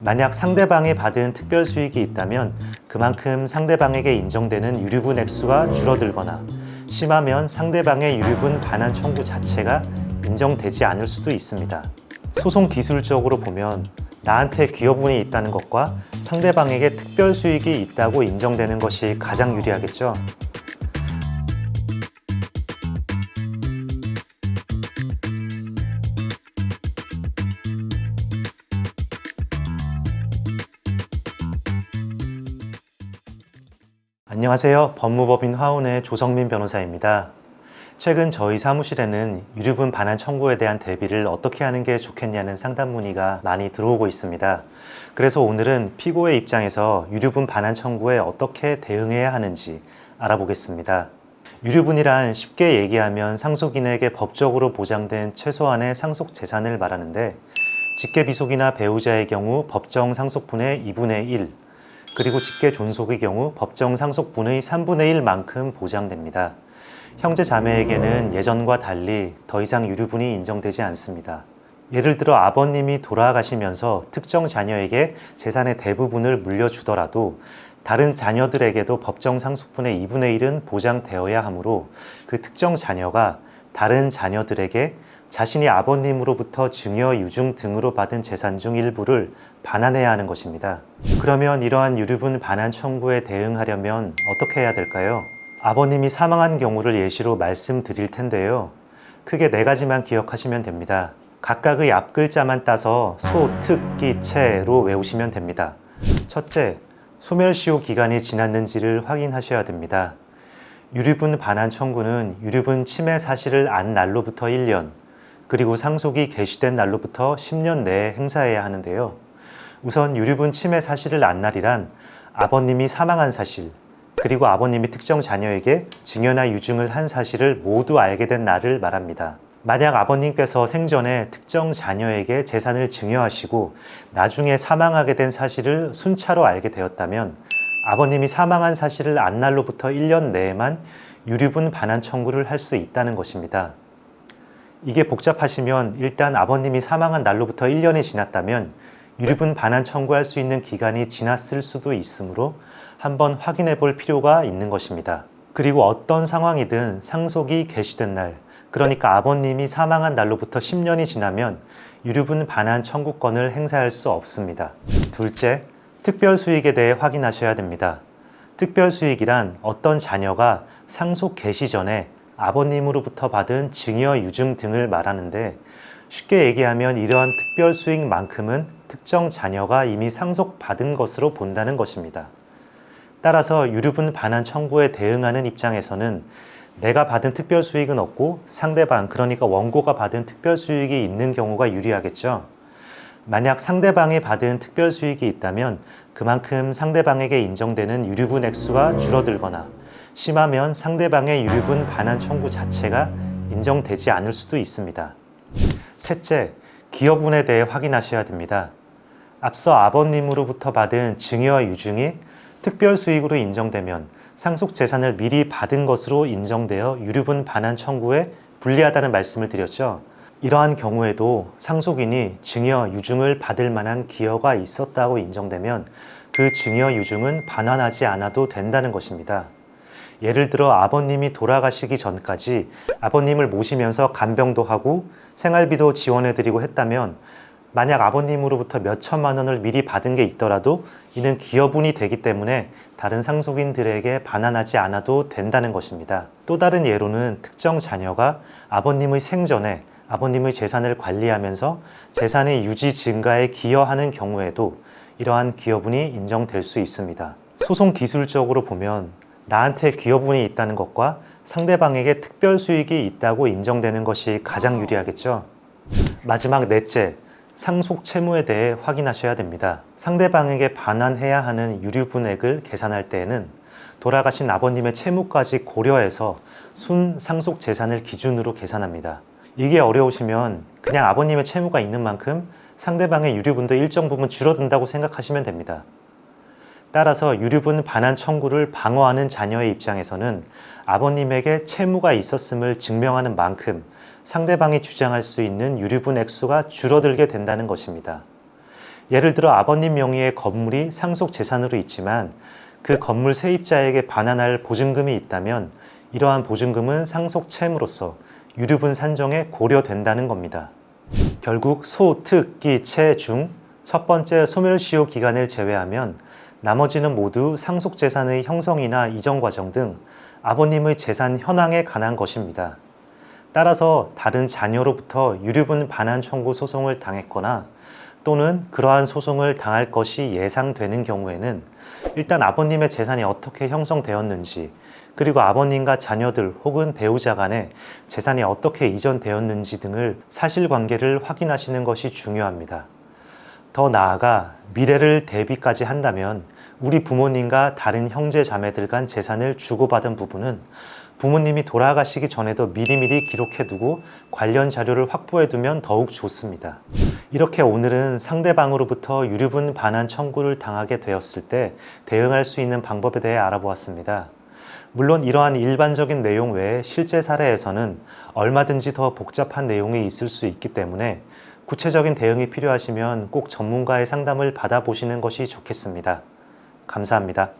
만약 상대방이 받은 특별 수익이 있다면 그만큼 상대방에게 인정되는 유류분 액수가 줄어들거나 심하면 상대방의 유류분 반환 청구 자체가 인정되지 않을 수도 있습니다. 소송 기술적으로 보면 나한테 기여분이 있다는 것과 상대방에게 특별 수익이 있다고 인정되는 것이 가장 유리하겠죠. 안녕하세요. 법무법인 화운의 조성민 변호사입니다. 최근 저희 사무실에는 유류분 반환 청구에 대한 대비를 어떻게 하는 게 좋겠냐는 상담 문의가 많이 들어오고 있습니다. 그래서 오늘은 피고의 입장에서 유류분 반환 청구에 어떻게 대응해야 하는지 알아보겠습니다. 유류분이란 쉽게 얘기하면 상속인에게 법적으로 보장된 최소한의 상속 재산을 말하는데 직계비속이나 배우자의 경우 법정 상속분의 2분의 1, 그리고 직계 존속의 경우 법정 상속분의 3분의 1만큼 보장됩니다. 형제 자매에게는 예전과 달리 더 이상 유류분이 인정되지 않습니다. 예를 들어 아버님이 돌아가시면서 특정 자녀에게 재산의 대부분을 물려주더라도 다른 자녀들에게도 법정 상속분의 2분의 1은 보장되어야 하므로 그 특정 자녀가 다른 자녀들에게 자신이 아버님으로부터 증여, 유증 등으로 받은 재산 중 일부를 반환해야 하는 것입니다. 그러면 이러한 유류분 반환 청구에 대응하려면 어떻게 해야 될까요? 아버님이 사망한 경우를 예시로 말씀드릴 텐데요. 크게 4가지만 기억하시면 됩니다. 각각의 앞글자만 따서 소, 특, 기, 채로 외우시면 됩니다. 첫째, 소멸시효 기간이 지났는지를 확인하셔야 됩니다. 유류분 반환 청구는 유류분 침해 사실을 안 날로부터 1년, 그리고 상속이 개시된 날로부터 10년 내에 행사해야 하는데요. 우선 유류분 침해 사실을 안 날이란 아버님이 사망한 사실, 그리고 아버님이 특정 자녀에게 증여나 유증을 한 사실을 모두 알게 된 날을 말합니다. 만약 아버님께서 생전에 특정 자녀에게 재산을 증여하시고 나중에 사망하게 된 사실을 순차로 알게 되었다면 아버님이 사망한 사실을 안 날로부터 1년 내에만 유류분 반환 청구를 할 수 있다는 것입니다. 이게 복잡하시면 일단 아버님이 사망한 날로부터 1년이 지났다면 유류분 반환 청구할 수 있는 기간이 지났을 수도 있으므로 한번 확인해 볼 필요가 있는 것입니다. 그리고 어떤 상황이든 상속이 개시된 날, 그러니까 아버님이 사망한 날로부터 10년이 지나면 유류분 반환 청구권을 행사할 수 없습니다. 둘째, 특별수익에 대해 확인하셔야 됩니다. 특별수익이란 어떤 자녀가 상속 개시 전에 아버님으로부터 받은 증여, 유증 등을 말하는데 쉽게 얘기하면 이러한 특별수익만큼은 특정 자녀가 이미 상속받은 것으로 본다는 것입니다. 따라서 유류분 반환 청구에 대응하는 입장에서는 내가 받은 특별수익은 없고 상대방, 그러니까 원고가 받은 특별수익이 있는 경우가 유리하겠죠. 만약 상대방이 받은 특별수익이 있다면 그만큼 상대방에게 인정되는 유류분 액수가 줄어들거나 심하면 상대방의 유류분 반환 청구 자체가 인정되지 않을 수도 있습니다. 셋째, 기여분에 대해 확인하셔야 됩니다. 앞서 아버님으로부터 받은 증여, 유증이 특별수익으로 인정되면 상속 재산을 미리 받은 것으로 인정되어 유류분 반환 청구에 불리하다는 말씀을 드렸죠. 이러한 경우에도 상속인이 증여, 유증을 받을 만한 기여가 있었다고 인정되면 그 증여, 유증은 반환하지 않아도 된다는 것입니다. 예를 들어 아버님이 돌아가시기 전까지 아버님을 모시면서 간병도 하고 생활비도 지원해드리고 했다면 만약 아버님으로부터 몇 천만 원을 미리 받은 게 있더라도 이는 기여분이 되기 때문에 다른 상속인들에게 반환하지 않아도 된다는 것입니다. 또 다른 예로는 특정 자녀가 아버님의 생전에 아버님의 재산을 관리하면서 재산의 유지 증가에 기여하는 경우에도 이러한 기여분이 인정될 수 있습니다. 소송 기술적으로 보면 나한테 기여분이 있다는 것과 상대방에게 특별 수익이 있다고 인정되는 것이 가장 유리하겠죠. 마지막 넷째, 상속 채무에 대해 확인하셔야 됩니다. 상대방에게 반환해야 하는 유류분액을 계산할 때에는 돌아가신 아버님의 채무까지 고려해서 순 상속 재산을 기준으로 계산합니다. 이게 어려우시면 그냥 아버님의 채무가 있는 만큼 상대방의 유류분도 일정 부분 줄어든다고 생각하시면 됩니다. 따라서 유류분 반환 청구를 방어하는 자녀의 입장에서는 아버님에게 채무가 있었음을 증명하는 만큼 상대방이 주장할 수 있는 유류분 액수가 줄어들게 된다는 것입니다. 예를 들어 아버님 명의의 건물이 상속 재산으로 있지만 그 건물 세입자에게 반환할 보증금이 있다면 이러한 보증금은 상속 채무로서 유류분 산정에 고려된다는 겁니다. 결국 소, 특, 기, 채 중 첫 번째 소멸시효 기간을 제외하면 나머지는 모두 상속 재산의 형성이나 이전 과정 등 아버님의 재산 현황에 관한 것입니다. 따라서 다른 자녀로부터 유류분 반환 청구 소송을 당했거나 또는 그러한 소송을 당할 것이 예상되는 경우에는 일단 아버님의 재산이 어떻게 형성되었는지, 그리고 아버님과 자녀들 혹은 배우자 간에 재산이 어떻게 이전되었는지 등을 사실관계를 확인하시는 것이 중요합니다. 더 나아가 미래를 대비까지 한다면 우리 부모님과 다른 형제 자매들 간 재산을 주고받은 부분은 부모님이 돌아가시기 전에도 미리미리 기록해두고 관련 자료를 확보해두면 더욱 좋습니다. 이렇게 오늘은 상대방으로부터 유류분 반환 청구를 당하게 되었을 때 대응할 수 있는 방법에 대해 알아보았습니다. 물론 이러한 일반적인 내용 외에 실제 사례에서는 얼마든지 더 복잡한 내용이 있을 수 있기 때문에 구체적인 대응이 필요하시면 꼭 전문가의 상담을 받아보시는 것이 좋겠습니다. 감사합니다.